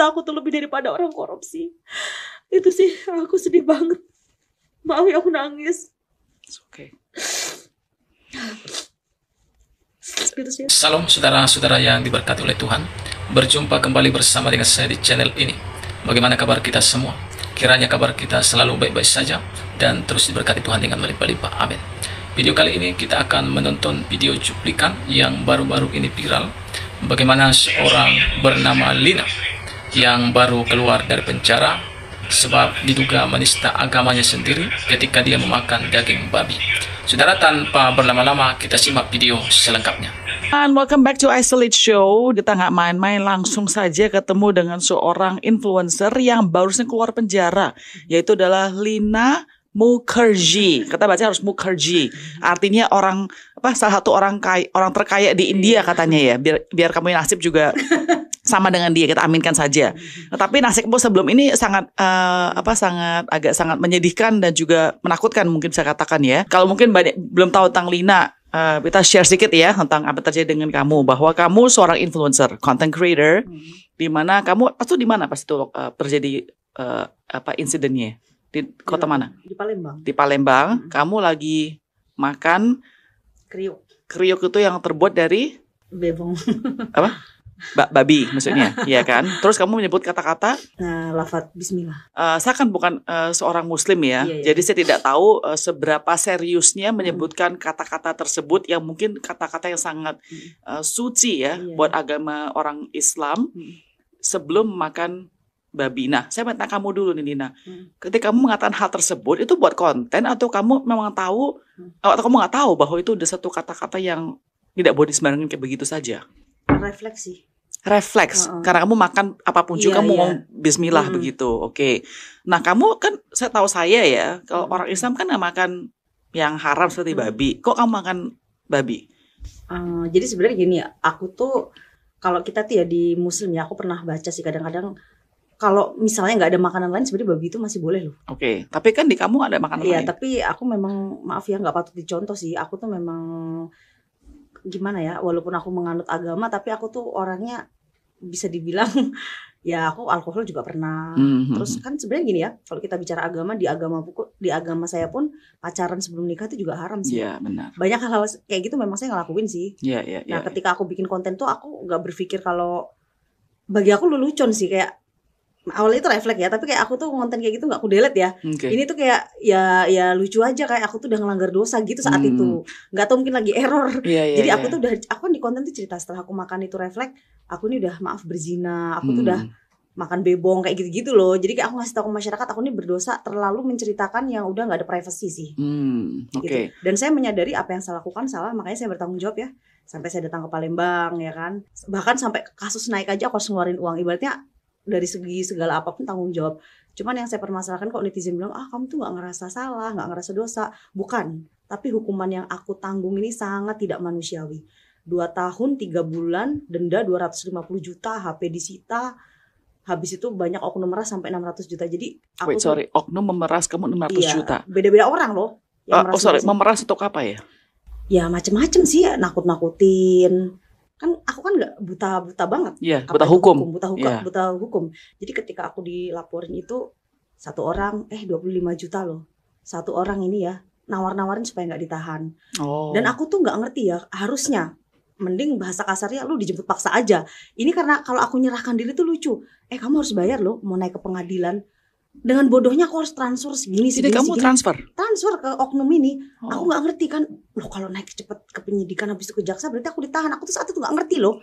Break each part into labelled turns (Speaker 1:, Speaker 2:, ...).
Speaker 1: cinta aku tuh lebih daripada orang korupsi. Itu sih, aku sedih banget. Maaf ya aku nangis.
Speaker 2: It's okay.
Speaker 1: Gitu sih.
Speaker 3: Salam saudara-saudara yang diberkati oleh Tuhan. Berjumpa kembali bersama dengan saya di channel ini. Bagaimana kabar kita semua? Kiranya kabar kita selalu baik-baik saja dan terus diberkati Tuhan dengan melimpah-limpah. Amin. Video kali ini kita akan menonton video cuplikan yang baru-baru ini viral. Bagaimana seorang bernama Lina yang baru keluar dari penjara sebab diduga menista agamanya sendiri ketika dia memakan daging babi. Saudara, tanpa berlama-lama kita simak video selengkapnya.
Speaker 2: And welcome back to Isolate Show. Kita nggak main-main, langsung saja ketemu dengan seorang influencer yang barusan keluar penjara, yaitu adalah Lina Mukherjee. Kita baca harus Mukherjee. Artinya salah satu orang terkaya di India katanya ya. Biar kamu nasib juga sama dengan dia, kita aminkan saja. Tapi nasibmu sebelum ini sangat sangat menyedihkan dan juga menakutkan, mungkin saya katakan ya. Kalau mungkin banyak belum tahu tentang Lina, kita share sedikit ya tentang apa terjadi dengan kamu, bahwa kamu seorang influencer, content creator, di mana kamu di mana pas itu terjadi insidennya? Di kota mana?
Speaker 1: Di Palembang.
Speaker 2: Di Palembang. Kamu lagi makan
Speaker 1: Kriuk.
Speaker 2: Kriuk itu yang terbuat dari
Speaker 1: Bebong.
Speaker 2: apa? Babi maksudnya, iya kan? Terus kamu menyebut kata-kata
Speaker 1: Lafaz Bismillah.
Speaker 2: Saya kan bukan seorang Muslim ya,
Speaker 1: Iya.
Speaker 2: jadi saya tidak tahu seberapa seriusnya menyebutkan kata-kata tersebut yang mungkin kata-kata yang sangat suci ya buat agama orang Islam sebelum makan babi. Nah, saya minta kamu dulu nih Lina. Ketika kamu mengatakan hal tersebut, itu buat konten atau kamu memang tahu atau kamu nggak tahu bahwa itu udah satu kata-kata yang tidak boleh sembarangan kayak begitu saja? Refleks, karena kamu makan apapun juga kamu ngomong Bismillah begitu. Oke. Nah, kamu kan saya ya, kalau orang Islam kan nggak makan yang haram seperti babi. Kok kamu makan babi?
Speaker 1: Jadi sebenarnya gini ya, aku tuh kalau kita tuh ya di Muslim ya, aku pernah baca sih kadang-kadang kalau misalnya nggak ada makanan lain sebenarnya babi itu masih boleh loh.
Speaker 2: Oke, tapi kan di kamu ada makanan lain.
Speaker 1: Iya, tapi aku memang maaf ya nggak patut dicontoh sih. Aku tuh memang gimana ya, walaupun aku menganut agama, tapi aku tuh orangnya bisa dibilang ya aku alkohol juga pernah. Terus kan sebenarnya gini ya, kalau kita bicara agama, di agama saya pun pacaran sebelum nikah itu juga haram sih.
Speaker 2: Iya, benar.
Speaker 1: Banyak hal-hal kayak gitu memang saya ngelakuin sih.
Speaker 2: Iya.
Speaker 1: Nah, ketika aku bikin konten tuh aku nggak berpikir kalau bagi aku lelucon sih, kayak awalnya itu refleks ya, tapi kayak aku tuh konten kayak gitu nggak aku delete ya. Ini tuh kayak ya lucu aja, kayak aku tuh udah ngelanggar dosa gitu saat itu. Nggak tahu mungkin lagi error. Jadi aku tuh aku kan di konten tuh cerita setelah aku makan itu refleks, aku ini udah maaf berzina, aku tuh udah makan bebong kayak gitu-gitu loh. Jadi kayak aku ngasih tahu ke masyarakat aku ini berdosa, terlalu menceritakan yang udah nggak ada privacy sih. Gitu. Dan saya menyadari apa yang saya lakukan salah, makanya saya bertanggung jawab ya. Sampai saya datang ke Palembang ya kan. Bahkan sampai kasus naik aja aku harus ngeluarin uang. Ibaratnya dari segi segala apapun tanggung jawab. Cuman yang saya permasalahkan kok netizen bilang, kamu tuh gak ngerasa salah, gak ngerasa dosa. Bukan, tapi hukuman yang aku tanggung ini sangat tidak manusiawi. 2 tahun 3 bulan, denda 250 juta, HP disita. Habis itu banyak oknum memeras sampai 600 juta. Jadi aku
Speaker 2: oknum memeras kamu 600 juta?
Speaker 1: Beda-beda orang loh.
Speaker 2: Memeras untuk apa ya?
Speaker 1: Ya macem-macem sih, nakut-nakutin. Kan aku kan nggak buta banget,
Speaker 2: buta hukum.
Speaker 1: Jadi ketika aku dilaporin itu satu orang 25 juta loh, satu orang ini ya nawar-nawarin supaya nggak ditahan. Dan aku tuh nggak ngerti ya, harusnya mending bahasa kasarnya lu dijemput paksa aja. Ini karena kalau aku nyerahkan diri tuh lucu, kamu harus bayar loh mau naik ke pengadilan. Dengan bodohnya aku harus transfer segini.
Speaker 2: Jadi kamu transfer
Speaker 1: ke oknum ini. Aku nggak ngerti kan, loh kalau naik cepet ke penyidikan habis itu ke jaksa berarti aku ditahan. Aku tuh saat itu nggak ngerti loh.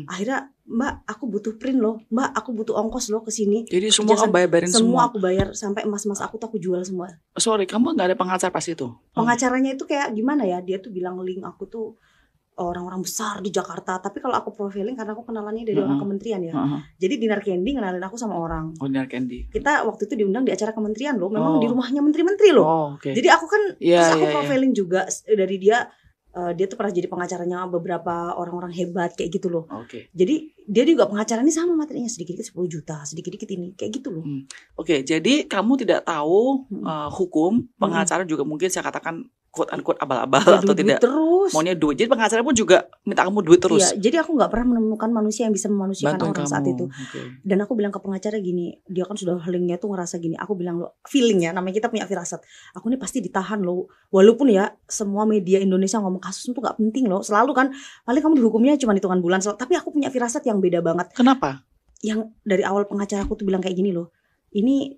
Speaker 1: Akhirnya Mbak, aku butuh print loh, Mbak, aku butuh ongkos loh ke sini.
Speaker 2: Jadi semua kamu bayarin
Speaker 1: semua aku bayar, sampai emas-emas aku tuh aku jual semua.
Speaker 2: Sorry, kamu nggak ada pengacara pas itu?
Speaker 1: Pengacaranya itu kayak gimana ya? Dia tuh bilang link aku tuh orang-orang besar di Jakarta, tapi kalau aku profiling karena aku kenalannya dari orang kementerian ya. Jadi Dinar Candy ngenalin aku sama orang.
Speaker 2: Dinar Candy.
Speaker 1: Kita waktu itu diundang di acara kementerian loh, memang di rumahnya menteri-menteri loh. Jadi aku kan terus aku profiling juga dari dia. Dia tuh pernah jadi pengacaranya beberapa orang-orang hebat kayak gitu loh. Jadi dia juga pengacaranya sama materinya, sedikit-sedikit 10 juta, sedikit-sedikit ini kayak gitu loh.
Speaker 2: Jadi kamu tidak tahu hukum pengacara juga mungkin saya katakan quote unquote abal-abal
Speaker 1: Ya,
Speaker 2: atau
Speaker 1: duit
Speaker 2: tidak
Speaker 1: terus.
Speaker 2: maunya duit. Jadi pengacara pun juga minta kamu duit terus.
Speaker 1: Iya, jadi aku nggak pernah menemukan manusia yang bisa memanusiakan
Speaker 2: Bantuin
Speaker 1: orang saat
Speaker 2: kamu.
Speaker 1: itu.
Speaker 2: Oke.
Speaker 1: Dan aku bilang ke pengacara gini, dia kan sudah healingnya tuh ngerasa gini. Aku bilang lo, feeling ya, namanya kita punya firasat. Aku nih pasti ditahan loh. Walaupun ya semua media Indonesia ngomong kasus itu nggak penting loh. Selalu kan, paling kamu dihukumnya cuma hitungan bulan. Tapi aku punya firasat yang beda banget.
Speaker 2: Kenapa?
Speaker 1: Yang dari awal pengacara aku tuh bilang kayak gini loh. Ini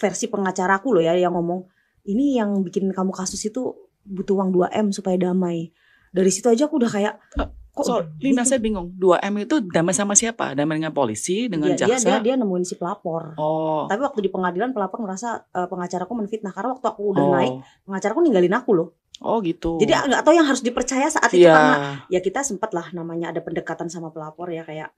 Speaker 1: versi pengacara aku loh ya yang ngomong. Ini yang bikin kamu kasus itu butuh uang 2M supaya damai. Dari situ aja aku udah kayak
Speaker 2: Lina saya bingung. 2M itu damai sama siapa? Damai dengan polisi, dengan jaksa?
Speaker 1: Dia nemuin si pelapor.
Speaker 2: Oh.
Speaker 1: Tapi waktu di pengadilan pelapor ngerasa pengacaraku menfitnah karena waktu aku udah naik, pengacaraku ninggalin aku loh.
Speaker 2: Oh gitu.
Speaker 1: Jadi nggak tahu yang harus dipercaya saat itu karena ya kita sempat lah namanya ada pendekatan sama pelapor ya kayak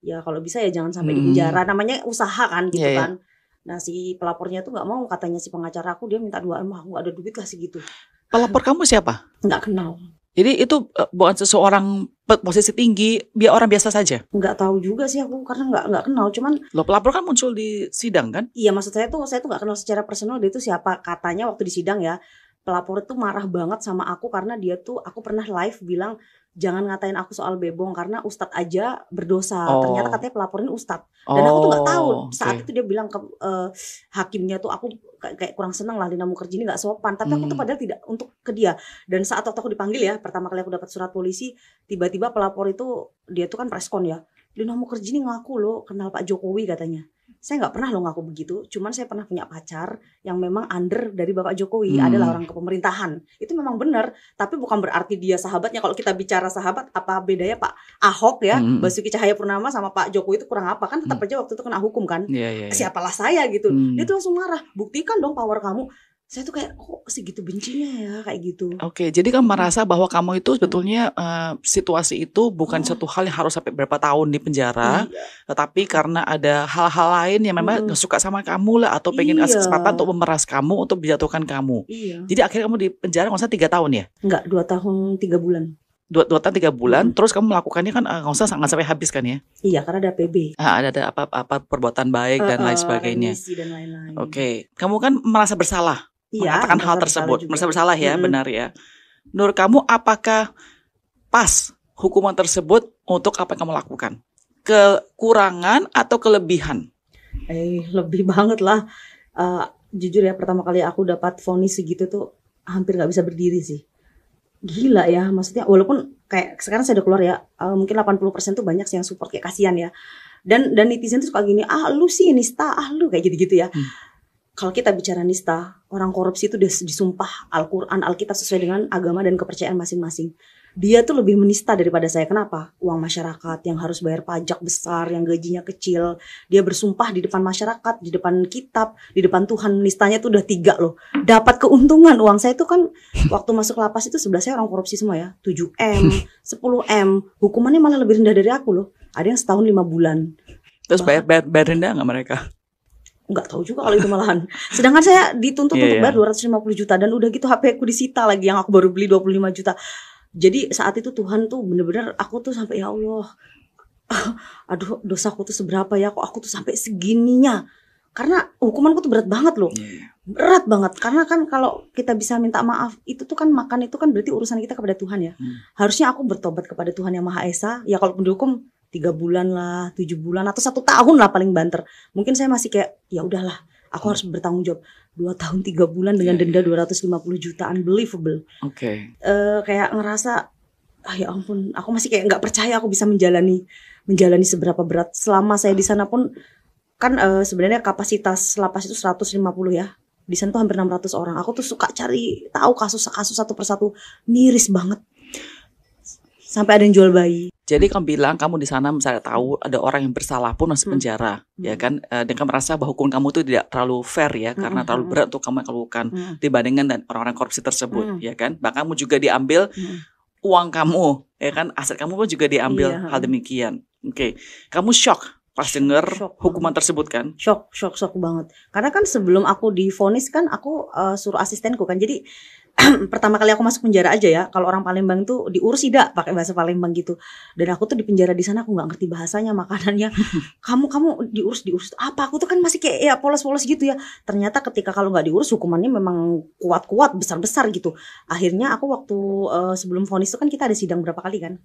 Speaker 1: ya kalau bisa ya jangan sampai di penjara. Namanya usaha kan gitu kan. Nah si pelapornya tuh nggak mau, katanya si pengacara aku dia minta 2M, aku nggak ada duit lah segitu.
Speaker 2: Pelapor kamu siapa?
Speaker 1: Nggak kenal.
Speaker 2: Jadi itu bukan seseorang posisi tinggi, biar orang biasa saja.
Speaker 1: Nggak tahu juga sih aku karena nggak kenal. Cuman
Speaker 2: lo pelapor kan muncul di sidang kan?
Speaker 1: Iya maksud saya tuh nggak kenal secara personal dia tuh siapa. Katanya waktu di sidang ya pelapor tuh marah banget sama aku karena dia tuh aku pernah live bilang jangan ngatain aku soal bebong karena ustadz aja berdosa. Ternyata katanya pelapor ini ustadz. Dan aku tuh nggak tahu saat itu dia bilang ke hakimnya tuh aku kayak kurang senang lah Lina Mukherjee ini nggak sopan. Tapi aku tuh padahal tidak untuk ke dia. Dan saat waktu aku dipanggil ya pertama kali aku dapat surat polisi, tiba-tiba pelapor itu dia tuh kan preskon ya. Lina Mukherjee ini ngaku loh kenal Pak Jokowi katanya. Saya nggak pernah loh ngaku begitu, cuman saya pernah punya pacar yang memang under dari Bapak Jokowi, adalah orang kepemerintahan. Itu memang benar, tapi bukan berarti dia sahabatnya. Kalau kita bicara sahabat, apa bedanya Pak Ahok ya, Basuki Cahayapurnama sama Pak Jokowi itu kurang apa? Kan tetap aja waktu itu kena hukum kan. Siapalah saya gitu. Dia tuh langsung marah, buktikan dong power kamu. Saya tuh kayak kok segitu bencinya ya kayak gitu.
Speaker 2: Oke, jadi kamu merasa bahwa kamu itu sebetulnya situasi itu bukan satu hal yang harus sampai berapa tahun di penjara, tetapi karena ada hal-hal lain yang memang gak suka sama kamu lah atau pengen kasih kesempatan untuk memeras kamu, untuk menjatuhkan kamu. Jadi akhirnya kamu di penjara nggak usah 3 tahun ya?
Speaker 1: Enggak, 2 tahun 3 bulan.
Speaker 2: 2 tahun 3 bulan, terus kamu melakukannya kan nggak usah sampai habis kan ya?
Speaker 1: Iya, karena ada PB.
Speaker 2: Ada apa perbuatan baik dan lain sebagainya.
Speaker 1: Dan lain-lain.
Speaker 2: Oke, kamu kan merasa bersalah. Mengatakan hal tersebut, merasa bersalah ya, benar ya. Menurut kamu apakah pas hukuman tersebut untuk apa yang kamu lakukan? Kekurangan atau kelebihan?
Speaker 1: Lebih banget lah. Jujur ya pertama kali aku dapat vonis segitu tuh hampir nggak bisa berdiri sih. Gila ya, maksudnya walaupun kayak sekarang saya udah keluar ya, mungkin 80% tuh banyak sih yang support kayak kasihan ya. Dan netizen tuh suka gini, lu sih nista, lu kayak gitu-gitu ya. Kalau kita bicara nista, orang korupsi itu udah disumpah Al-Quran, Alkitab sesuai dengan agama dan kepercayaan masing-masing. Dia tuh lebih menista daripada saya. Kenapa? Uang masyarakat yang harus bayar pajak besar, yang gajinya kecil. Dia bersumpah di depan masyarakat, di depan kitab, di depan Tuhan. Nistanya tuh udah 3 loh. Dapat keuntungan. Uang saya tuh kan waktu masuk lapas itu sebelah saya orang korupsi semua ya. 7M, 10M. Hukumannya malah lebih rendah dari aku loh. Ada yang setahun 5 bulan.
Speaker 2: Terus bayar rendah gak mereka?
Speaker 1: Nggak tahu juga kalau itu malahan. Sedangkan saya dituntut untuk bayar 250 juta dan udah gitu HP aku disita lagi yang aku baru beli 25 juta. Jadi saat itu Tuhan tuh bener-bener aku tuh sampai ya Allah, aduh dosaku tuh seberapa ya, kok aku tuh sampai segininya. Karena hukumanku tuh berat banget loh. Berat banget. Karena kan kalau kita bisa minta maaf, itu tuh kan makan itu kan berarti urusan kita kepada Tuhan ya. Harusnya aku bertobat kepada Tuhan Yang Maha Esa. Ya kalau dihukum 3 bulan lah, 7 bulan atau 1 tahun lah paling banter. Mungkin saya masih kayak ya udahlah, aku harus bertanggung jawab. 2 tahun 3 bulan dengan denda 250 juta, unbelievable. Kayak ngerasa ya ampun, aku masih kayak nggak percaya aku bisa menjalani seberapa berat. Selama saya di sana pun kan sebenarnya kapasitas lapas itu 150 ya. Di sana tuh hampir 600 orang. Aku tuh suka cari tahu kasus-kasus satu persatu, miris banget. Sampai ada yang jual bayi.
Speaker 2: Jadi kamu bilang kamu di sana misalnya tahu ada orang yang bersalah pun masuk penjara, ya kan? Dan kamu merasa bahwa hukuman kamu itu tidak terlalu fair ya, karena terlalu berat untuk kamu lakukan dibandingkan dan orang-orang korupsi tersebut, ya kan? Bahkan kamu juga diambil uang kamu, ya kan? Aset kamu pun juga diambil hal demikian. Oke, kamu shock pas denger hukuman tersebut kan?
Speaker 1: Shock banget. Karena kan sebelum aku divonis kan aku suruh asistenku kan, jadi pertama kali aku masuk penjara aja ya, kalau orang Palembang tuh diurus tidak pakai bahasa Palembang gitu. Dan aku tuh di penjara di sana aku nggak ngerti bahasanya, makanannya. kamu diurus apa? Aku tuh kan masih kayak ya polos-polos gitu ya. Ternyata ketika kalau nggak diurus hukumannya memang kuat-kuat, besar-besar gitu. Akhirnya aku waktu sebelum vonis itu kan kita ada sidang berapa kali kan.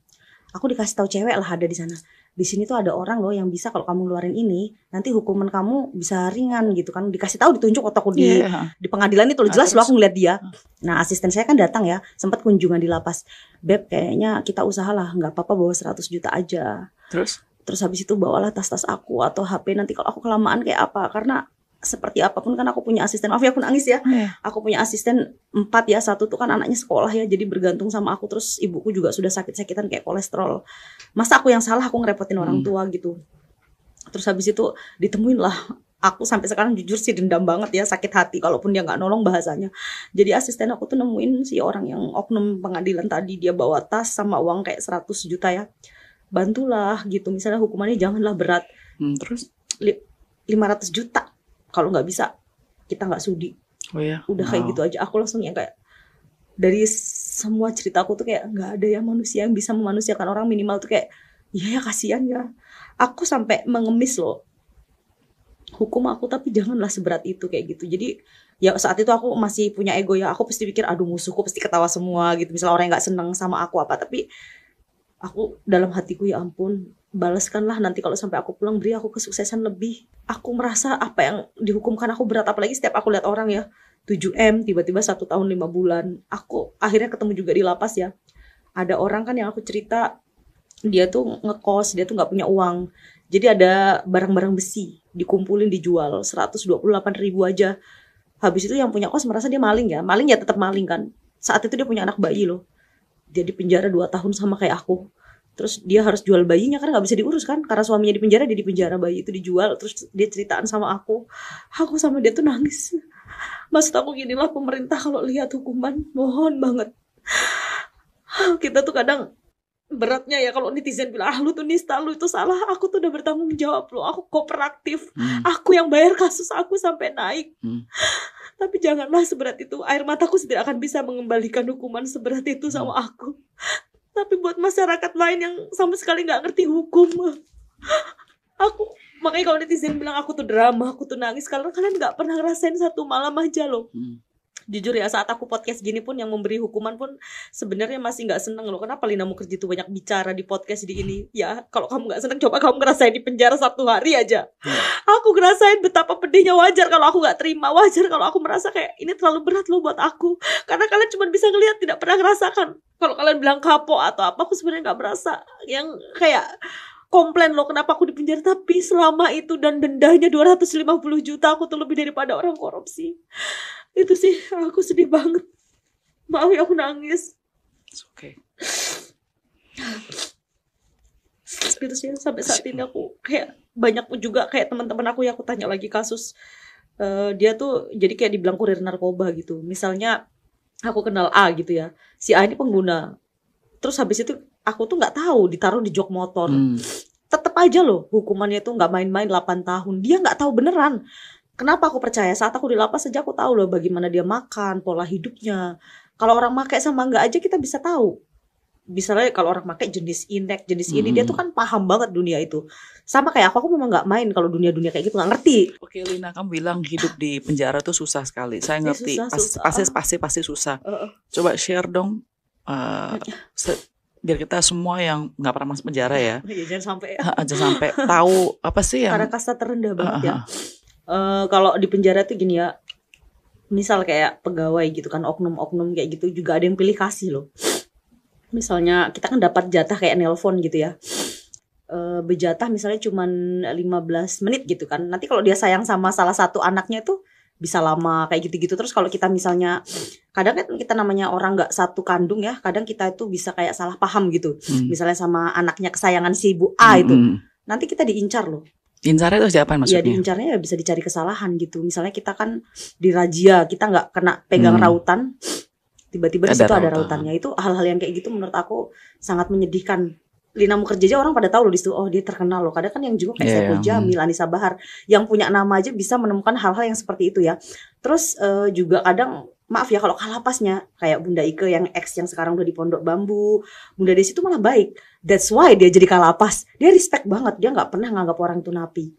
Speaker 1: Aku dikasih tahu cewek lah ada di sana. Di sini tuh ada orang loh yang bisa kalau kamu ngeluarin ini nanti hukuman kamu bisa ringan gitu kan. Dikasih tahu, ditunjuk waktu aku di pengadilan itu loh, jelas loh aku ngeliat dia. Nah asisten saya kan datang ya, sempat kunjungan di lapas. Beb kayaknya kita usahalah nggak apa-apa bawa 100 juta aja. Terus habis itu bawalah tas-tas aku atau HP nanti kalau aku kelamaan kayak apa, karena seperti apapun kan aku punya asisten. Maaf ya aku nangis ya. Aku punya asisten 4 ya, 1 tuh kan anaknya sekolah ya, jadi bergantung sama aku. Terus ibuku juga sudah sakit-sakitan kayak kolesterol. Masa aku yang salah, aku ngerepotin orang tua gitu. Terus habis itu ditemuin lah. Aku sampai sekarang jujur sih dendam banget ya, sakit hati kalaupun dia nggak nolong bahasanya. Jadi asisten aku tuh nemuin si orang yang oknum pengadilan tadi, dia bawa tas sama uang kayak 100 juta ya. Bantulah gitu, misalnya hukumannya janganlah berat. Terus 500 juta. Kalau nggak bisa kita nggak sudi. Udah kayak gitu aja. Aku langsung yang kayak dari semua ceritaku tuh kayak nggak ada ya manusia yang bisa memanusiakan orang, minimal tuh kayak iya ya kasihan ya. Aku sampai mengemis loh, hukum aku tapi janganlah seberat itu kayak gitu. Jadi ya saat itu aku masih punya ego ya, aku pasti pikir aduh musuhku pasti ketawa semua gitu, misalnya orang yang nggak senang sama aku apa. Tapi aku dalam hatiku ya ampun, balaskanlah nanti kalau sampai aku pulang, beri aku kesuksesan lebih. Aku merasa apa yang dihukumkan aku berat, apalagi setiap aku lihat orang ya 7M tiba-tiba 1 tahun 5 bulan. Aku akhirnya ketemu juga di lapas ya, ada orang kan yang aku cerita, dia tuh ngekos, dia tuh nggak punya uang, jadi ada barang-barang besi dikumpulin dijual 128.000 aja. Habis itu yang punya kos merasa dia maling ya tetap maling kan. Saat itu dia punya anak bayi loh, dia di penjara 2 tahun sama kayak aku. Terus dia harus jual bayinya karena nggak bisa diurus kan, karena suaminya di penjara, dia di penjara, bayi itu dijual. Terus dia ceritaan sama aku sama dia tuh nangis. Maksud aku gini lah, pemerintah kalau lihat hukuman, mohon banget. Kita tuh kadang beratnya ya kalau netizen bilang lu tuh nista, lu itu salah. Aku tuh udah bertanggung jawab loh, aku kooperatif, aku yang bayar kasus aku sampai naik. Tapi janganlah seberat itu. Air mataku tidak akan bisa mengembalikan hukuman seberat itu sama aku. Tapi buat masyarakat lain yang sama sekali nggak ngerti hukum, makanya kalau netizen bilang aku tuh drama, aku tuh nangis, karena kalian nggak pernah ngerasain 1 malam aja loh. Jujur ya, saat aku podcast gini pun yang memberi hukuman pun sebenarnya masih nggak seneng loh. Kenapa Lina Mukherjee tuh banyak bicara di podcast di ini? Ya kalau kamu nggak seneng, coba kamu ngerasain di penjara 1 hari aja. Aku ngerasain betapa pedihnya. Wajar kalau aku nggak terima, wajar kalau aku merasa kayak ini terlalu berat loh buat aku. Karena kalian cuma bisa ngelihat, tidak pernah ngerasakan. Kalau kalian bilang kapok atau apa, aku sebenarnya nggak berasa yang kayak komplain loh kenapa aku di penjara. Tapi selama itu dan dendanya 250 juta, aku tuh lebih daripada orang korupsi. Itu sih aku sedih banget. Maaf ya aku nangis.
Speaker 2: It's okay.
Speaker 1: Gitu sih, sampai saat ini aku kayak banyak juga kayak teman-teman aku yang aku tanya lagi kasus, dia tuh jadi kayak dibilang kurir narkoba gitu. Misalnya aku kenal A gitu ya, si A ini pengguna. Terus habis itu aku tuh nggak tahu ditaruh di jok motor. Tetep aja loh hukumannya tuh nggak main-main 8 tahun. Dia nggak tahu beneran. Kenapa aku percaya? Saat aku di lapas saja aku tahu loh bagaimana dia makan, pola hidupnya. Kalau orang makai sama enggak aja kita bisa tahu. Misalnya kalau orang makai jenis inek, jenis ini, dia tuh kan paham banget dunia itu. Sama kayak aku memang nggak main kalau dunia-dunia kayak gitu, nggak ngerti.
Speaker 2: Oke Lina, kamu bilang hidup di penjara tuh susah sekali. Saya ngerti, pasti susah. Coba share dong, biar kita semua yang nggak pernah masuk penjara ya.
Speaker 1: Jangan sampai.
Speaker 2: Jangan sampai tahu apa sih yang.
Speaker 1: Karena kasta terendah banget ya. Kalau di penjara tuh gini ya, misal kayak pegawai gitu kan, oknum-oknum kayak gitu juga ada yang pilih kasih loh. Misalnya kita kan dapat jatah kayak nelpon gitu ya, berjatah misalnya cuman 15 menit gitu kan. Nanti kalau dia sayang sama salah satu anaknya itu bisa lama kayak gitu-gitu. Terus kalau kita misalnya, kadang kan kita namanya orang nggak satu kandung ya, kadang kita itu bisa kayak salah paham gitu. Misalnya sama anaknya kesayangan si ibu A itu, nanti kita diincar loh.
Speaker 2: Incarnya itu siapa maksudnya?
Speaker 1: Ya diincarnya ya bisa dicari kesalahan gitu. Misalnya kita kan dirazia, kita nggak kena pegang rautan, tiba-tiba di situ ada rautannya. Itu hal-hal yang kayak gitu menurut aku sangat menyedihkan. Lina Mukherjee aja orang pada tahu loh di situ, oh dia terkenal loh. Kadang kan yang juga kayak Saiful Jamil, Anissa Bahar, yang punya nama aja bisa menemukan hal-hal yang seperti itu ya. Terus juga kadang maaf ya kalau kalapasnya kayak Bunda Ike yang ex yang sekarang udah di Pondok Bambu, Bunda Desi itu malah baik. That's why dia jadi kalapas. Dia respect banget, dia nggak pernah nganggap orang itu napi.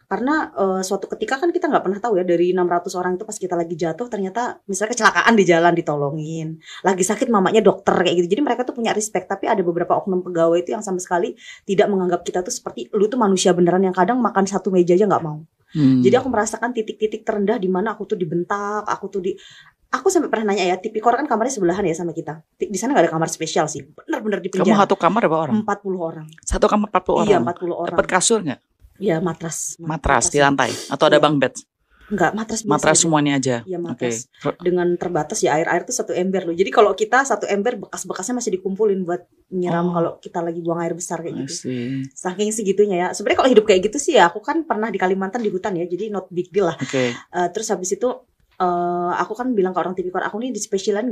Speaker 1: Karena suatu ketika kan kita nggak pernah tahu ya, dari 600 orang itu pas kita lagi jatuh ternyata misalnya kecelakaan di jalan ditolongin, lagi sakit mamanya dokter kayak gitu. Jadi mereka tuh punya respect. Tapi ada beberapa oknum pegawai itu yang sama sekali tidak menganggap kita tuh seperti lu tuh manusia beneran, yang kadang makan satu meja aja nggak mau. Jadi aku merasakan titik-titik terendah di mana aku tuh dibentak, aku sampai pernah nanya ya, Tipikor kan kamarnya sebelahan ya sama kita. Di sana nggak ada kamar spesial sih, benar-benar di penjara.
Speaker 2: Kamu satu kamar berapa orang?
Speaker 1: 40 orang.
Speaker 2: Satu kamar 40 orang?
Speaker 1: Iya, 40 orang.
Speaker 2: Dapat kasur nggak?
Speaker 1: Iya, matras.
Speaker 2: Matras di lantai? Atau ada bunk bed?
Speaker 1: Enggak, matras biasa.
Speaker 2: Matras semuanya aja?
Speaker 1: Iya, matras. Dengan terbatas ya, air tuh 1 ember loh. Jadi kalau kita 1 ember, bekas-bekasnya masih dikumpulin buat nyiram kalau kita lagi buang air besar kayak gitu. Saking segitunya ya. Sebenarnya kalau hidup kayak gitu sih ya, aku kan pernah di Kalimantan di hutan ya, jadi not big deal lah. Terus habis itu aku kan bilang ke orang Tipikor, aku nih dispesialan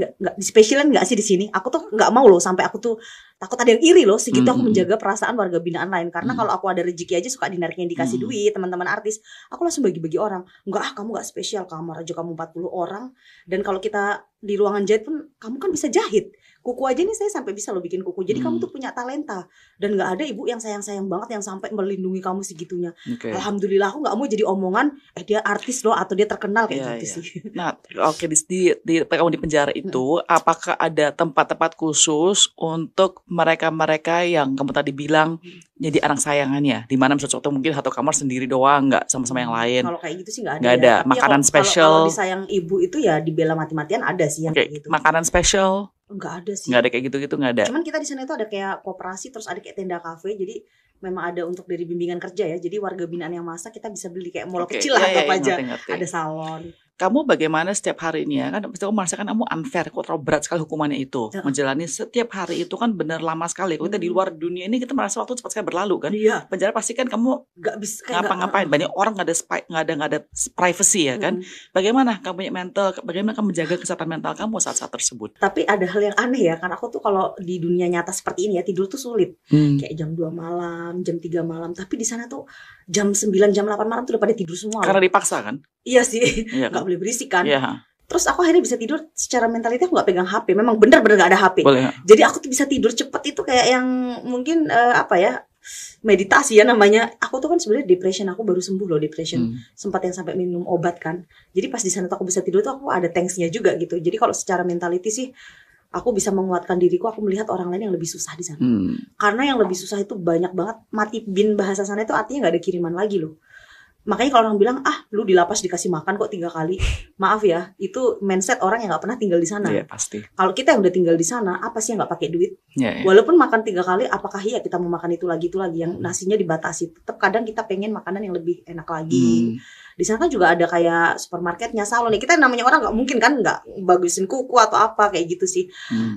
Speaker 1: nggak sih di sini? Aku tuh nggak mau loh sampai aku tuh takut ada yang iri loh. Segitu aku menjaga perasaan warga binaan lain. Karena kalau aku ada rezeki aja suka dinariknya dikasih duit teman-teman artis. Aku langsung bagi-bagi orang. Enggak, kamu nggak spesial, kamar aja kamu 40 orang. Dan kalau kita di ruangan jahit pun kamu kan bisa jahit. Kuku aja nih saya sampai bisa loh bikin kuku. Jadi kamu tuh punya talenta. Dan gak ada ibu yang sayang-sayang banget yang sampai melindungi kamu segitunya. Alhamdulillah aku gak mau jadi omongan dia artis loh atau dia terkenal kayak gitu sih.
Speaker 2: Nah di kamu di penjara itu apakah ada tempat-tempat khusus untuk mereka-mereka yang kamu tadi bilang jadi anak sayangannya, di mana misalnya mungkin satu kamar sendiri doang, nggak sama-sama yang lain?
Speaker 1: Kalau kayak gitu sih nggak ada.
Speaker 2: Nggak ada.
Speaker 1: Tapi
Speaker 2: Makanan
Speaker 1: ya,
Speaker 2: spesial.
Speaker 1: Kalau disayang ibu itu ya dibela mati-matian ada sih yang kayak gitu.
Speaker 2: Makanan spesial?
Speaker 1: Nggak ada sih.
Speaker 2: Nggak ada kayak gitu-gitu, nggak ada.
Speaker 1: Cuman kita di sana itu ada kayak koperasi, terus ada kayak tenda kafe. Jadi memang ada untuk dari bimbingan kerja ya. Jadi warga binaan yang masak kita bisa beli kayak mall kecil lah, anggap aja.
Speaker 2: Ngerti.
Speaker 1: Ada salon.
Speaker 2: Kamu bagaimana setiap harinya? Kan pasti kamu merasakan kamu unfair, kok terlalu berat sekali hukumannya itu. Menjalani setiap hari itu kan benar lama sekali. Kalau kita di luar dunia ini kita merasa waktu cepat sekali berlalu kan.
Speaker 1: Iya.
Speaker 2: Penjara pasti kan kamu
Speaker 1: nggak bisa
Speaker 2: ngapa-ngapain. Banyak orang nggak ada privacy ya kan. Bagaimana kamu punya mental? Bagaimana kamu menjaga kesehatan mental kamu saat-saat tersebut?
Speaker 1: Tapi ada hal yang aneh ya, karena aku tuh kalau di dunia nyata seperti ini ya tidur tuh sulit. Kayak jam 2 malam, jam 3 malam. Tapi di sana tuh jam 9, jam 8 malam tuh udah pada tidur semua.
Speaker 2: Karena dipaksa kan?
Speaker 1: Iya sih, nggak boleh berisik kan. Terus aku akhirnya bisa tidur secara mentality, aku nggak pegang HP. Memang benar-benar nggak ada HP. Jadi aku tuh bisa tidur cepet itu kayak yang mungkin meditasi ya namanya. Aku tuh kan sebenarnya depression, aku baru sembuh loh depression. Sempat yang sampai minum obat kan. Jadi pas di sana tuh aku bisa tidur tuh aku ada thanks-nya juga gitu. Jadi kalau secara mentality sih aku bisa menguatkan diriku, aku melihat orang lain yang lebih susah di sana. Karena yang lebih susah itu banyak banget. Mati bin bahasa sana itu artinya nggak ada kiriman lagi loh. Makanya kalau orang bilang, lu di lapas dikasih makan kok 3 kali. Maaf ya, itu mindset orang yang gak pernah tinggal di sana.
Speaker 2: Iya, pasti.
Speaker 1: Kalau kita yang udah tinggal di sana, apa sih yang gak pakai duit? Walaupun makan 3 kali, apakah iya kita mau makan itu lagi, yang nasinya dibatasi. Tetap kadang kita pengen makanan yang lebih enak lagi. Di sana kan juga ada kayak supermarketnya, salon. Kita namanya orang gak mungkin kan gak bagusin kuku atau apa, kayak gitu sih.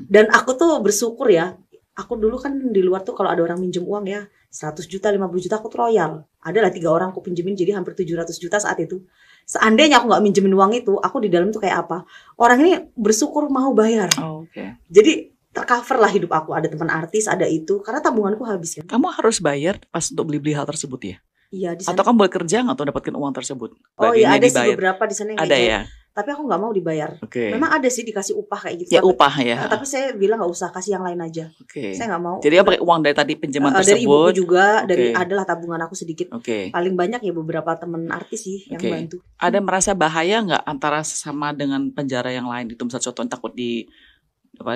Speaker 1: Dan aku tuh bersyukur ya. Aku dulu kan di luar tuh kalau ada orang minjem uang ya 100 juta, 50 juta aku tuh royal. Adalah 3 orang aku pinjemin jadi hampir 700 juta saat itu. Seandainya aku gak minjemin uang itu, aku di dalam tuh kayak apa? Orang ini bersyukur mau bayar. Jadi tercover lah hidup aku. Ada teman artis, ada itu. Karena tabunganku habis kan.
Speaker 2: Kamu harus bayar pas untuk beli-beli hal tersebut ya?
Speaker 1: Iya, di sana.
Speaker 2: Atau kamu boleh kerja nggak tuh dapatkan uang tersebut?
Speaker 1: Oh iya, ada sih beberapa di sana yang
Speaker 2: ada ya.
Speaker 1: Tapi aku nggak mau dibayar. Memang ada sih dikasih upah kayak gitu.
Speaker 2: Ya upah ya.
Speaker 1: Tapi saya bilang nggak usah, kasih yang lain aja. Saya nggak mau.
Speaker 2: Jadi pakai uang dari tadi pinjaman tersebut.
Speaker 1: Dari ibuku juga, dari adalah tabungan aku sedikit. Paling banyak ya beberapa teman artis sih yang bantu.
Speaker 2: Ada merasa bahaya nggak antara sesama dengan penjara yang lain itu? Misalnya contohnya takut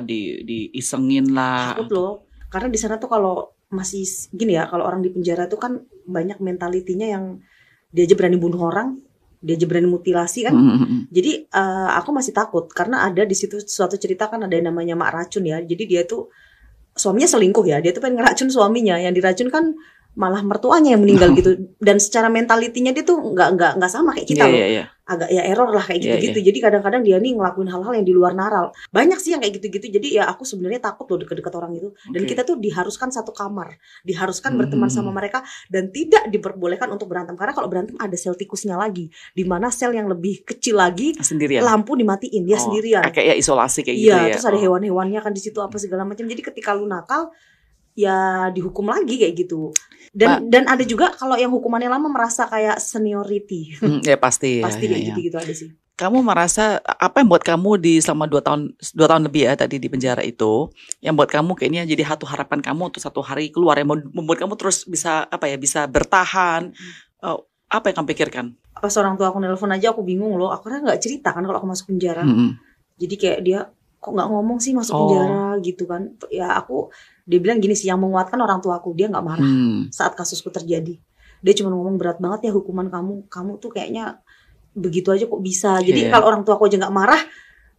Speaker 2: diisengin lah.
Speaker 1: Takut loh. Karena di sana tuh kalau masih gini ya, kalau orang di penjara tuh kan banyak mentalitinya yang dia aja berani bunuh orang, dia aja berani mutilasi kan. Jadi aku masih takut karena ada di situ suatu cerita kan ada yang namanya mak racun ya. Jadi dia tuh suaminya selingkuh ya, dia tuh pengen ngeracun suaminya, yang diracun kan malah mertuanya yang meninggal gitu. Dan secara mentalitinya dia tuh nggak sama kayak kita loh. Agak ya error lah kayak gitu-gitu. Jadi kadang-kadang dia nih ngelakuin hal-hal yang di luar naral. Banyak sih yang kayak gitu-gitu. Jadi ya aku sebenarnya takut loh deket-deket orang itu. Dan kita tuh diharuskan satu kamar, diharuskan berteman sama mereka dan tidak diperbolehkan untuk berantem. Karena kalau berantem ada sel tikusnya lagi, di mana sel yang lebih kecil lagi sendirian. Lampu dimatiin dia sendirian.
Speaker 2: Kayak ya isolasi kayak gitu ya.
Speaker 1: Terus ada hewan-hewannya kan di situ apa segala macam. Jadi ketika lu nakal ya dihukum lagi kayak gitu. Dan ada juga kalau yang hukumannya lama merasa kayak seniority.
Speaker 2: Ya pasti.
Speaker 1: Pasti kayak gitu-gitu ada sih.
Speaker 2: kamu merasa apa yang buat kamu selama 2 tahun lebih ya tadi di penjara itu, yang buat kamu kayaknya jadi satu harapan kamu untuk satu hari keluar, yang membuat kamu terus bisa bisa bertahan, apa yang kamu pikirkan?
Speaker 1: Pas orang tua aku nelpon aja aku bingung loh, aku kan nggak cerita kan kalau aku masuk penjara. Jadi kayak dia kok nggak ngomong sih masuk penjara gitu kan. Ya dia bilang gini sih, yang menguatkan orang tua aku, dia nggak marah saat kasusku terjadi. Dia cuma ngomong berat banget ya hukuman kamu tuh kayaknya begitu aja kok bisa. Jadi kalau orang tua aku aja nggak marah,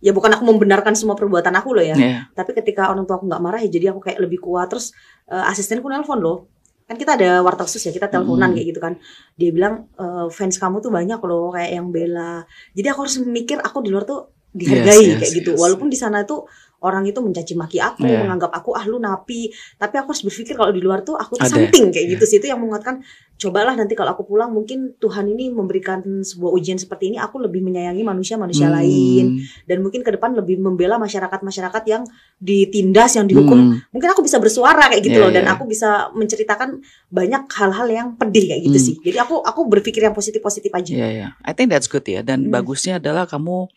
Speaker 1: ya bukan aku membenarkan semua perbuatan aku loh ya. Tapi ketika orang tua aku nggak marah ya jadi aku kayak lebih kuat. Terus asistenku nelpon loh, kan kita ada warta khusus ya, kita teleponan kayak gitu kan. Dia bilang fans kamu tuh banyak loh kayak yang bela. Jadi aku harus mikir aku di luar tuh dihargai kayak gitu. Walaupun di sana tuh orang itu mencaci maki aku, menganggap aku lu napi, tapi aku harus berpikir kalau di luar tuh aku tuh something kayak gitu sih. Itu yang menguatkan, cobalah nanti kalau aku pulang mungkin Tuhan ini memberikan sebuah ujian seperti ini, aku lebih menyayangi manusia lain, dan mungkin ke depan lebih membela masyarakat yang ditindas, yang dihukum. Mungkin aku bisa bersuara kayak gitu loh, dan aku bisa menceritakan banyak hal-hal yang pedih kayak gitu sih. Jadi aku berpikir yang positif-positif aja.
Speaker 2: I think that's good ya. Dan bagusnya adalah kamu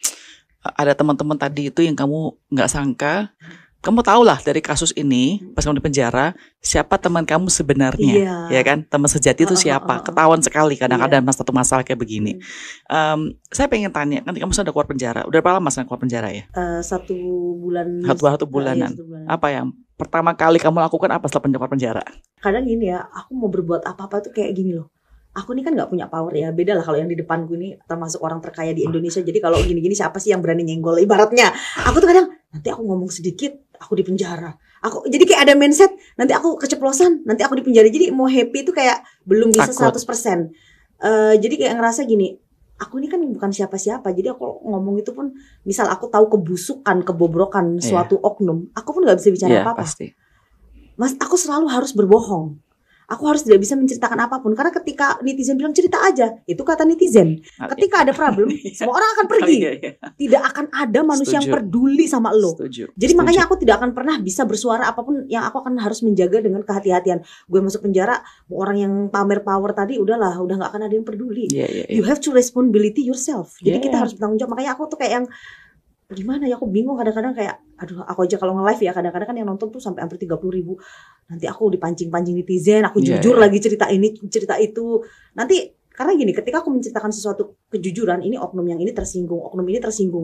Speaker 2: ada teman-teman tadi itu yang kamu nggak sangka, kamu tahu lah dari kasus ini pas kamu di penjara siapa teman kamu sebenarnya, ya kan? Teman sejati itu siapa? Ketahuan sekali kadang-kadang satu masalah kayak begini. Saya pengen tanya, nanti kamu sudah keluar penjara, udah berapa lama keluar penjara ya?
Speaker 1: 1 bulan.
Speaker 2: Satu bulanan. Apa yang pertama kali kamu lakukan apa setelah keluar penjara?
Speaker 1: Kadang gini ya, aku mau berbuat apa-apa tuh kayak gini loh. Aku ini kan nggak punya power ya, beda lah kalau yang di depanku ini termasuk orang terkaya di Indonesia. Jadi kalau gini-gini siapa sih yang berani nyenggol ibaratnya? Aku tuh kadang nanti aku ngomong sedikit, aku di penjara. Jadi kayak ada mindset nanti aku keceplosan, nanti aku di penjara. Jadi mau happy itu kayak belum bisa 100%. Jadi kayak ngerasa gini, aku ini kan bukan siapa-siapa. Jadi aku ngomong itu pun, misal aku tahu kebusukan, kebobrokan suatu oknum, aku pun nggak bisa bicara apa-apa.
Speaker 2: Pasti.
Speaker 1: Mas, aku selalu harus berbohong. Aku harus tidak bisa menceritakan apapun, karena ketika netizen bilang cerita aja, itu kata netizen. Ketika ada problem, semua orang akan pergi. Tidak akan ada manusia yang peduli sama lo. Jadi makanya aku tidak akan pernah bisa bersuara apapun, yang aku akan harus menjaga dengan kehati-hatian. Gue masuk penjara, orang yang pamer power tadi udah nggak akan ada yang peduli. You have to responsibility yourself. Jadi kita harus bertanggung jawab. Makanya aku tuh kayak yang gimana ya, aku bingung kadang-kadang kayak aduh, aku aja kalau nge-live ya kadang-kadang kan yang nonton tuh sampai hampir 30.000. Nanti aku dipancing-pancing netizen, aku jujur lagi cerita ini cerita itu. Nanti karena gini, ketika aku menceritakan sesuatu kejujuran, ini oknum yang ini tersinggung, oknum ini tersinggung.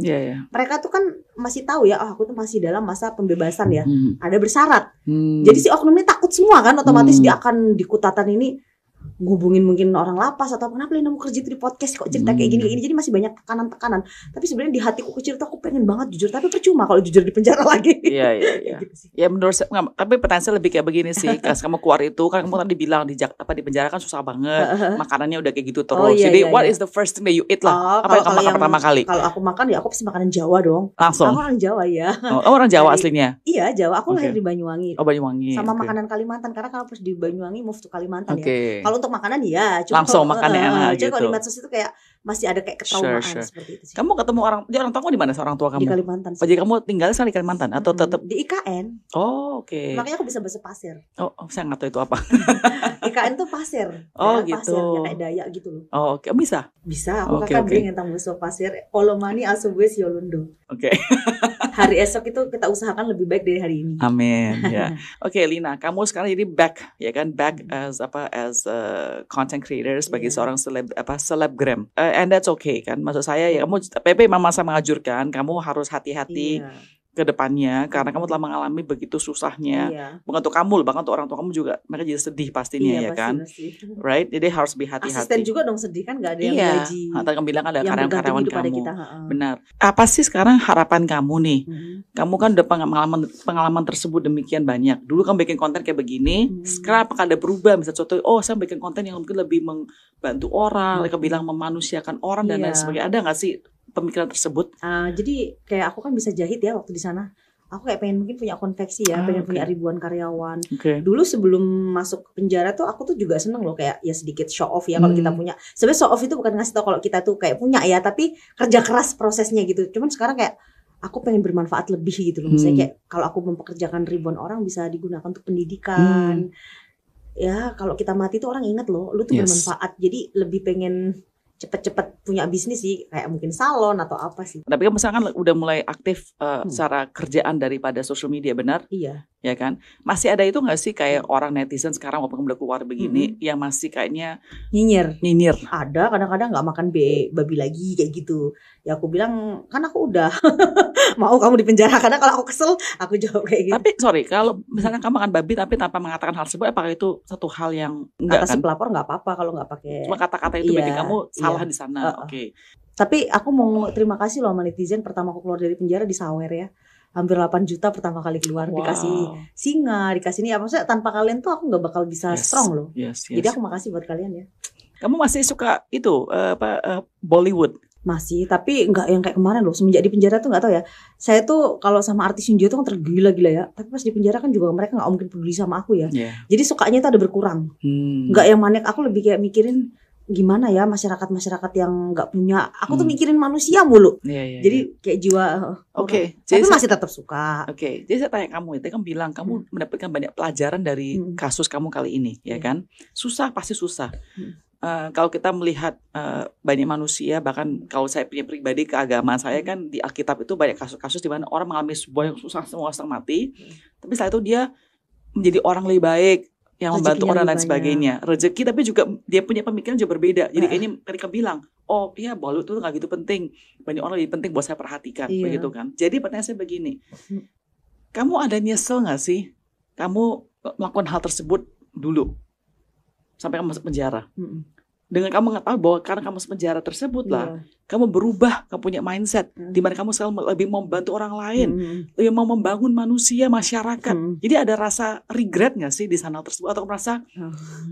Speaker 1: Mereka tuh kan masih tahu ya, aku tuh masih dalam masa pembebasan ya, ada bersyarat. Jadi si oknum ini takut semua kan, otomatis dia akan di kutatan ini ngubungin mungkin orang lapas atau kenapa Lina mau kerja di podcast kok cerita kayak gini. Jadi masih banyak tekanan. Tapi sebenarnya di hatiku kecil tuh aku pengen banget jujur, tapi percuma kalau jujur di penjara lagi.
Speaker 2: Gitu. Ya menurut saya, tapi pertanyaan saya lebih kayak begini sih. Pas kamu keluar itu kan kamu tadi bilang di penjara kan susah banget, makanannya udah kayak gitu terus. Jadi what is the first thing that you eat lah? Apa yang kamu makan pertama kali?
Speaker 1: Kalau aku makan ya aku pasti makanan Jawa dong.
Speaker 2: Langsung.
Speaker 1: Aku orang Jawa ya.
Speaker 2: Orang Jawa aslinya?
Speaker 1: Iya Jawa. Aku lahir di Banyuwangi.
Speaker 2: Oh Banyuwangi.
Speaker 1: Sama makanan Kalimantan, karena kalau pas di Banyuwangi move to Kalimantan ya. Kalau untuk makanan ya
Speaker 2: langsung makannya enak gitu.
Speaker 1: Kalau di medsos itu kayak masih ada kayak ketraumaan seperti itu sih.
Speaker 2: Kamu ketemu orang tua di mana orang tua kamu?
Speaker 1: Di Kalimantan.
Speaker 2: Jadi kamu tinggal di Kalimantan atau tetap
Speaker 1: di IKN?
Speaker 2: Oh, oke.
Speaker 1: Makanya aku bisa bahasa pasir.
Speaker 2: Oh, saya nggak tahu itu apa.
Speaker 1: IKN tuh pasir.
Speaker 2: Oh, gitu.
Speaker 1: Pasir, ya kayak Dayak gitu loh.
Speaker 2: Oh, oke. Bisa?
Speaker 1: Bisa. Aku kakak beli ngentang musuh pasir. Olomani asubuh siolundo.
Speaker 2: Oke.
Speaker 1: Hari esok itu kita usahakan lebih baik dari hari ini.
Speaker 2: Amin. Ya. Oke, Lina, kamu sekarang jadi back as content creator sebagai seorang selebgram. And that's okay kan. Maksud saya ya kamu PP memang saya mengajurkan kamu harus hati-hati ke depannya karena kamu telah mengalami begitu susahnya. Bukan untuk kamu, bahkan untuk orang tua kamu juga mereka jadi sedih pastinya ya kan. Right? Jadi harus hati-hati.
Speaker 1: Asisten juga dong sedih kan, nggak ada yang gaji.
Speaker 2: Tadi kamu bilang ada karyawan kamu. Benar. Apa sih sekarang harapan kamu nih? Kamu kan udah pengalaman tersebut demikian banyak. Dulu kamu bikin konten kayak begini, sekarang apakah ada berubah? Misalnya contoh, saya bikin konten yang mungkin lebih membantu orang, mereka bilang memanusiakan orang dan lain sebagainya. Ada nggak sih pemikiran tersebut?
Speaker 1: Jadi kayak aku kan bisa jahit ya waktu di sana. Aku kayak pengen mungkin punya konveksi ya, pengen punya ribuan karyawan. Dulu sebelum masuk penjara tuh aku tuh juga seneng loh kayak ya sedikit show off ya kalau kita punya. Sebenarnya show off itu bukan ngasih tau kalau kita tuh kayak punya ya, tapi kerja keras prosesnya gitu. Cuman sekarang kayak aku pengen bermanfaat lebih gitu loh. Misalnya kayak kalau aku mempekerjakan ribuan orang bisa digunakan untuk pendidikan. Ya kalau kita mati tuh orang ingat loh, lu tuh bermanfaat. Jadi lebih pengen cepet-cepet punya bisnis sih, kayak mungkin salon atau apa sih.
Speaker 2: Tapi kan misalkan udah mulai aktif secara kerjaan daripada social media, benar?
Speaker 1: Iya.
Speaker 2: Ya kan? Masih ada itu nggak sih kayak orang netizen sekarang walaupun udah keluar begini yang masih kayaknya nyinyir?
Speaker 1: Ada, kadang-kadang nggak makan babi lagi kayak gitu. Ya aku bilang kan aku udah mau kamu di penjara, karena kalau aku kesel aku jawab kayak gitu.
Speaker 2: Tapi sorry, kalau misalnya kamu makan babi tapi tanpa mengatakan hal tersebut, apakah itu satu hal yang enggak
Speaker 1: kata
Speaker 2: kan?
Speaker 1: Si pelapor nggak apa-apa kalau nggak pakai.
Speaker 2: Cuma kata-kata itu bikin kamu salah di sana. Oke.
Speaker 1: Tapi aku mau terima kasih loh sama netizen, pertama aku keluar dari penjara di Sawer ya. Hampir 8 juta pertama kali keluar, dikasih singa, dikasih ini, maksudnya tanpa kalian tuh aku nggak bakal bisa strong loh. Jadi aku makasih buat kalian ya.
Speaker 2: Kamu masih suka itu Bollywood?
Speaker 1: Masih, tapi nggak yang kayak kemarin loh. Semenjak di penjara tuh nggak tahu ya. Saya tuh kalau sama artis India tuh kan tergila-gila ya. Tapi pas di penjara kan juga mereka nggak mungkin peduli sama aku ya. Jadi sukanya itu ada berkurang. Nggak yang maniak, aku lebih kayak mikirin gimana ya masyarakat yang nggak punya. Aku tuh mikirin manusia mulu. Jadi kayak jiwa. Tapi masih tetap suka.
Speaker 2: Jadi saya tanya kamu, itu kan bilang kamu mendapatkan banyak pelajaran dari kasus kamu kali ini, ya kan? Susah, pasti susah. Kalau kita melihat banyak manusia, bahkan kalau saya punya pribadi keagamaan saya kan di Alkitab itu banyak kasus-kasus di mana orang mengalami sebuah yang susah, semua setengah mati, tapi setelah itu dia menjadi orang lebih baik, yang membantu orang dan sebagainya, rezeki, tapi juga dia punya pemikiran juga berbeda. Jadi kayaknya mereka bilang, oh iya Bollywood itu nggak gitu penting, banyak orang lebih penting buat saya perhatikan, begitu kan? Jadi pertanyaan saya begini, kamu ada nyesel nggak sih kamu melakukan hal tersebut dulu sampai kamu masuk penjara? Dengan kamu mengetahui bahwa karena kamu masuk penjara tersebut lah, kamu berubah, kamu punya mindset di mana kamu sekarang lebih mau membantu orang lain, lebih mau membangun manusia, masyarakat. Jadi ada rasa regret nggak sih di sana tersebut, atau merasa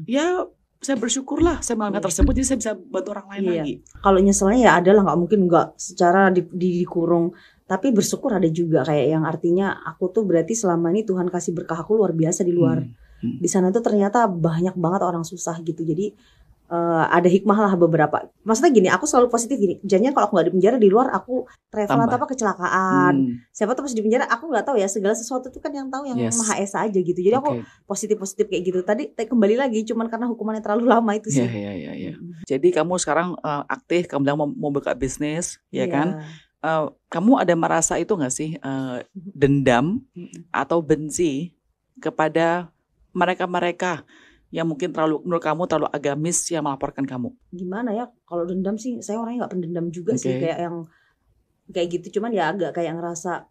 Speaker 2: ya saya bersyukurlah saya melakukan tersebut, jadi saya bisa bantu orang lain lagi.
Speaker 1: Kalau nyeselnya ya ada lah, nggak mungkin nggak secara dikurung. Tapi bersyukur ada juga, kayak yang artinya aku tuh berarti selama ini Tuhan kasih berkah aku luar biasa di luar. Di sana tuh ternyata banyak banget orang susah gitu. Jadi ada hikmah lah beberapa. Maksudnya gini, aku selalu positif gini. Jangan kalau aku nggak di penjara, di luar aku travel atau apa kecelakaan. Siapa tahu pas di penjara aku nggak tahu ya, segala sesuatu itu kan yang tahu yang Maha Esa aja gitu. Jadi aku positif kayak gitu. Tadi kembali lagi, cuman karena hukumannya terlalu lama itu sih.
Speaker 2: Jadi kamu sekarang aktif, kamu bilang mau buka bisnis, ya kan? Kamu ada merasa itu nggak sih dendam atau benci kepada mereka-mereka yang mungkin menurut kamu terlalu agamis yang melaporkan kamu?
Speaker 1: Gimana ya, kalau dendam sih saya orangnya nggak pendendam juga sih, kayak yang kayak gitu. Cuman ya agak kayak ngerasa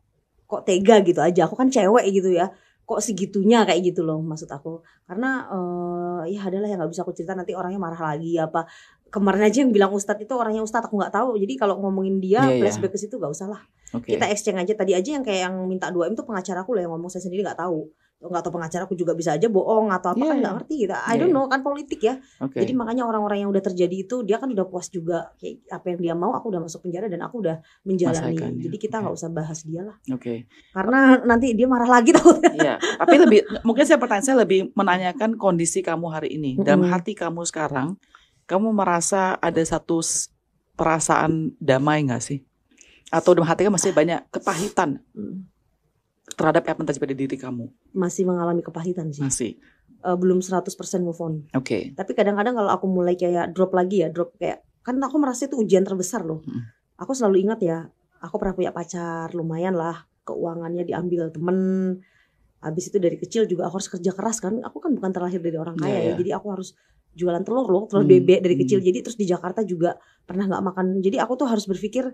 Speaker 1: kok tega gitu aja. Aku kan cewek gitu ya, kok segitunya kayak gitu loh maksud aku. Karena ya adalah yang nggak bisa aku cerita, nanti orangnya marah lagi apa. Kemarin aja yang bilang Ustadz itu orangnya Ustadz, aku nggak tahu. Jadi kalau ngomongin dia flashback ke situ nggak usah lah. Kita exchange aja. Tadi aja yang kayak yang minta 2M itu pengacara aku loh yang ngomong, saya sendiri nggak tahu pengacara aku juga bisa aja bohong atau apa kan nggak ngerti gitu. I don't know, kan politik ya. Jadi makanya orang-orang yang udah terjadi itu dia kan udah puas juga, kayak apa yang dia mau, aku udah masuk penjara dan aku udah menjalani. Jadi kita nggak usah bahas dia lah. Karena nanti dia marah lagi takutnya.
Speaker 2: Tapi mungkin pertanyaan saya lebih menanyakan kondisi kamu hari ini. Dalam hati kamu sekarang, kamu merasa ada satu perasaan damai nggak sih? Atau dalam hati kamu masih banyak kepahitan terhadap apa yang terjadi di diri kamu?
Speaker 1: Masih mengalami kepahitan sih.
Speaker 2: Masih.
Speaker 1: Belum 100% move on. Tapi kadang-kadang kalau aku mulai kayak drop kayak, kan aku merasa itu ujian terbesar loh. Aku selalu ingat ya, aku pernah punya pacar, lumayan lah, keuangannya diambil temen. Habis itu dari kecil juga aku harus kerja keras kan. Aku kan bukan terlahir dari orang kaya ya. Jadi aku harus jualan telur bebek dari kecil. Jadi terus di Jakarta juga pernah nggak makan. Jadi aku tuh harus berpikir,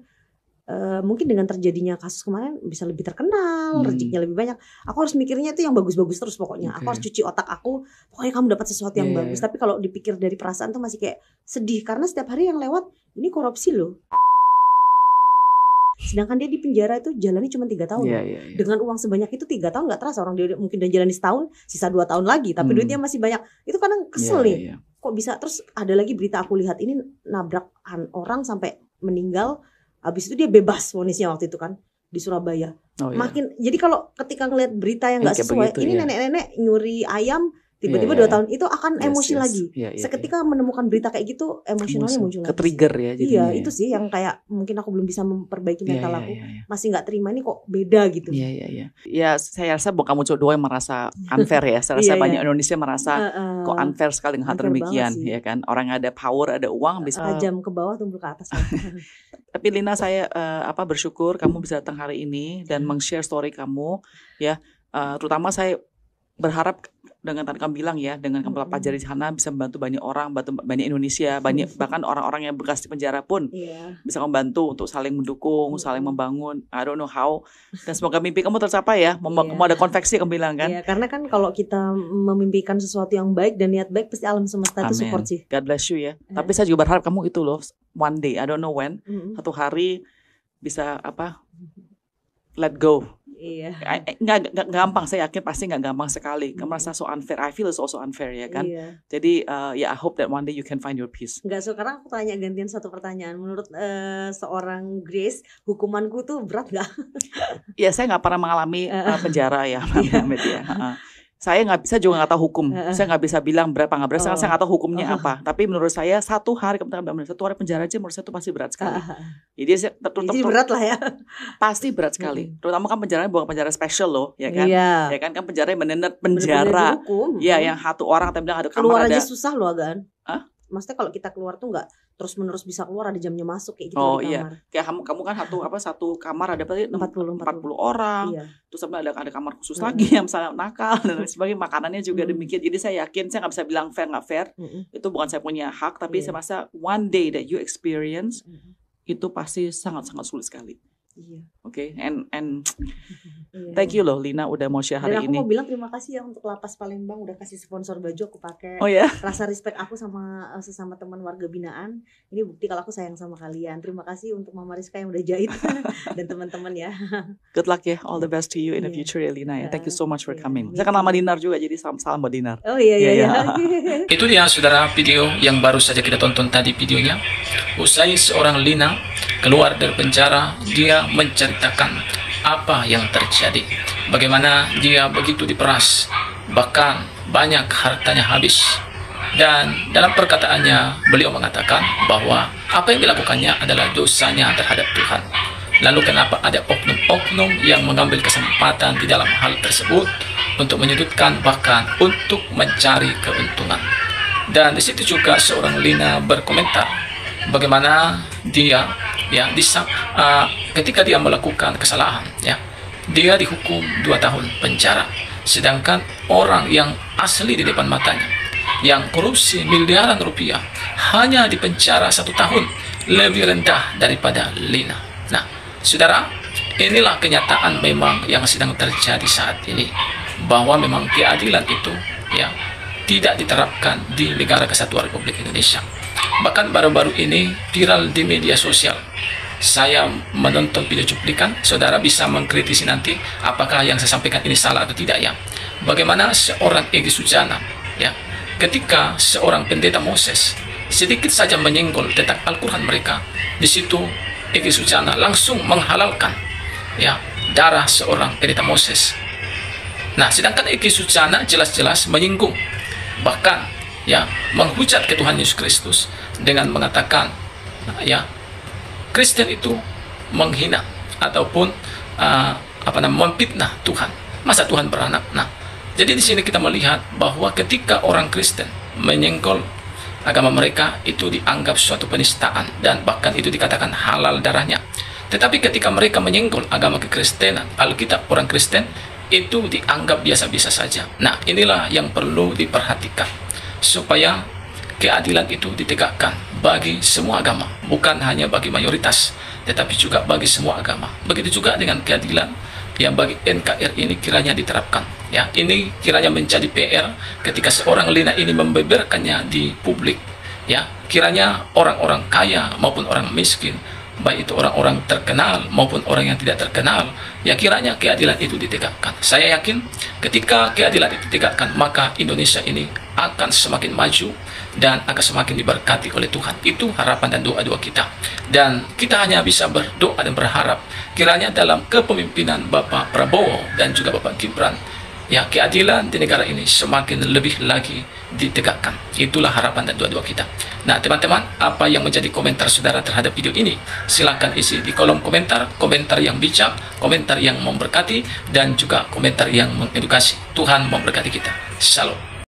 Speaker 1: mungkin dengan terjadinya kasus kemarin bisa lebih terkenal, rezekinya lebih banyak. Aku harus mikirnya itu yang bagus-bagus terus pokoknya. Aku harus cuci otak aku, pokoknya kamu dapat sesuatu yang bagus. Tapi kalau dipikir dari perasaan tuh masih kayak sedih, karena setiap hari yang lewat ini korupsi loh. Sedangkan dia di penjara itu jalannya cuma 3 tahun. Dengan uang sebanyak itu 3 tahun nggak terasa. Orang dia mungkin udah jalani setahun, sisa 2 tahun lagi, tapi duitnya masih banyak. Itu kadang kesel nih. Kok bisa? Terus ada lagi berita aku lihat, ini nabrak orang sampai meninggal. Habis itu dia bebas vonisnya waktu itu kan di Surabaya. Jadi kalau ketika ngeliat berita yang nggak sesuai, begitu, ini nenek-nenek nyuri ayam tiba-tiba 2 tahun itu akan emosi lagi.
Speaker 2: Yes.
Speaker 1: Seketika menemukan berita kayak gitu, emosionalnya muncul lagi.
Speaker 2: Ke-trigger ya jadinya.
Speaker 1: Iya, itu sih yang kayak mungkin aku belum bisa memperbaiki mental aku. Masih nggak terima ini kok beda gitu.
Speaker 2: Iya. Ya, saya rasa bukan kamu cuma yang merasa unfair ya. Saya rasa banyak Indonesia merasa kok unfair sekali dengan hal demikian, ya kan. Orang yang ada power, ada uang bisa
Speaker 1: tajam ke bawah tumbuh ke atas.
Speaker 2: Tapi Lina, saya bersyukur kamu bisa datang hari ini dan meng-share story kamu ya. Terutama saya berharap dengan tadi kamu bilang ya, dengan kamu pelajari di sana bisa membantu banyak orang, banyak Indonesia, banyak bahkan orang-orang yang bekas di penjara pun bisa membantu untuk saling mendukung, saling membangun. I don't know how. Dan semoga mimpi kamu tercapai ya. Kamu ada konveksi kamu bilang kan?
Speaker 1: Iya, karena kan kalau kita memimpikan sesuatu yang baik dan niat baik pasti alam semesta itu support sih.
Speaker 2: God bless you ya. Tapi saya juga berharap kamu itu loh, one day, I don't know when, satu hari bisa let go.
Speaker 1: Iya.
Speaker 2: Nggak gampang, saya yakin pasti nggak gampang sekali. Kamu merasa so unfair, I feel it's also unfair ya kan. Jadi I hope that one day you can find your peace.
Speaker 1: Sekarang aku tanya gantian satu pertanyaan. Menurut seorang Grace, hukumanku tuh berat nggak?
Speaker 2: Ya, saya nggak pernah mengalami penjara ya, Saya juga nggak tahu hukum. Saya nggak bisa bilang berapa nggak berat. Saya nggak tahu hukumnya apa. Tapi menurut saya satu hari penjara aja menurut saya itu pasti berat sekali. Jadi
Speaker 1: berat lah ya.
Speaker 2: Pasti berat sekali. Terutama kan penjaranya bukan penjara special loh, ya kan? Ya kan penjara benar-benar penjara.
Speaker 1: Iya,
Speaker 2: yang satu orang tapi bilang ada kamar
Speaker 1: keluar
Speaker 2: ada.
Speaker 1: Aja susah loh Agan. Maksudnya kalau kita keluar tuh nggak terus-menerus bisa keluar, ada jamnya masuk kayak gitu di kamar.
Speaker 2: Kayak kamu kan satu kamar ada berarti 40 orang. Terus ada kamar khusus lagi yang misalnya nakal dan lain sebagainya, makanannya juga demikian. Jadi saya yakin, saya nggak bisa bilang fair nggak fair. Itu bukan saya punya hak, tapi saya rasa one day that you experience itu pasti sangat-sangat sulit sekali. Oke, and thank you loh Lina udah mau share hari ini.
Speaker 1: Dan aku mau bilang terima kasih ya untuk Lapas Palembang udah kasih sponsor baju aku pakai. Rasa respect aku sama sesama teman warga binaan. Ini bukti kalau aku sayang sama kalian. Terima kasih untuk Mama Rizka yang udah jahit dan teman-teman ya.
Speaker 2: Good luck ya, all the best to you in the future ya Lina. Thank you so much for coming. Saya kenal sama Dinar juga, jadi salam buat Dinar.
Speaker 1: Oh iya.
Speaker 3: Itu dia saudara video yang baru saja kita tonton tadi videonya. Usai seorang Lina keluar dari penjara, dia menceritakan apa yang terjadi. Bagaimana dia begitu diperas, bahkan banyak hartanya habis. Dan dalam perkataannya beliau mengatakan bahwa apa yang dilakukannya adalah dosanya terhadap Tuhan. Lalu kenapa ada oknum-oknum yang mengambil kesempatan di dalam hal tersebut untuk menyudutkan bahkan untuk mencari keuntungan. Dan di situ juga seorang Lina berkomentar bagaimana dia ketika dia melakukan kesalahan dia dihukum 2 tahun penjara, sedangkan orang yang asli di depan matanya yang korupsi miliaran rupiah hanya dipenjara 1 tahun, lebih rendah daripada Lina. Nah saudara, inilah kenyataan memang yang sedang terjadi saat ini, bahwa memang keadilan itu tidak diterapkan di negara Kesatuan Republik Indonesia. Bahkan baru-baru ini viral di media sosial. Saya menonton video cuplikan, saudara bisa mengkritisi nanti apakah yang saya sampaikan ini salah atau tidak ya. Bagaimana seorang Egy Sujana ketika seorang pendeta Moses sedikit saja menyenggol tentang Al-Quran mereka, di situ Egy Sujana langsung menghalalkan darah seorang pendeta Moses. Nah, sedangkan Egy Sujana jelas-jelas menyinggung, bahkan menghujat ke Tuhan Yesus Kristus dengan mengatakan Kristen itu menghina ataupun memfitnah Tuhan. Masa Tuhan beranak? Nah, jadi di sini kita melihat bahwa ketika orang Kristen menyenggol agama mereka, itu dianggap suatu penistaan dan bahkan itu dikatakan halal darahnya. Tetapi ketika mereka menyenggol agama kekristenan, Alkitab orang Kristen, itu dianggap biasa-biasa saja. Nah, inilah yang perlu diperhatikan supaya keadilan itu ditegakkan bagi semua agama, bukan hanya bagi mayoritas, tetapi juga bagi semua agama. Begitu juga dengan keadilan yang bagi NKRI ini kiranya diterapkan. Ini kiranya menjadi PR ketika seorang Lina ini membeberkannya di publik. Kiranya orang-orang kaya maupun orang miskin, baik itu orang-orang terkenal maupun orang yang tidak terkenal, kiranya keadilan itu ditegakkan. Saya yakin ketika keadilan itu ditegakkan, maka Indonesia ini akan semakin maju dan akan semakin diberkati oleh Tuhan. Itu harapan dan doa-doa kita. Dan kita hanya bisa berdoa dan berharap kiranya dalam kepemimpinan Bapak Prabowo dan juga Bapak Gibran, ya keadilan di negara ini semakin lebih lagi ditegakkan. Itulah harapan dan doa-doa kita. Nah teman-teman, apa yang menjadi komentar saudara terhadap video ini? Silahkan isi di kolom komentar, komentar yang bijak, komentar yang memberkati, dan juga komentar yang mengedukasi. Tuhan memberkati kita. Shalom.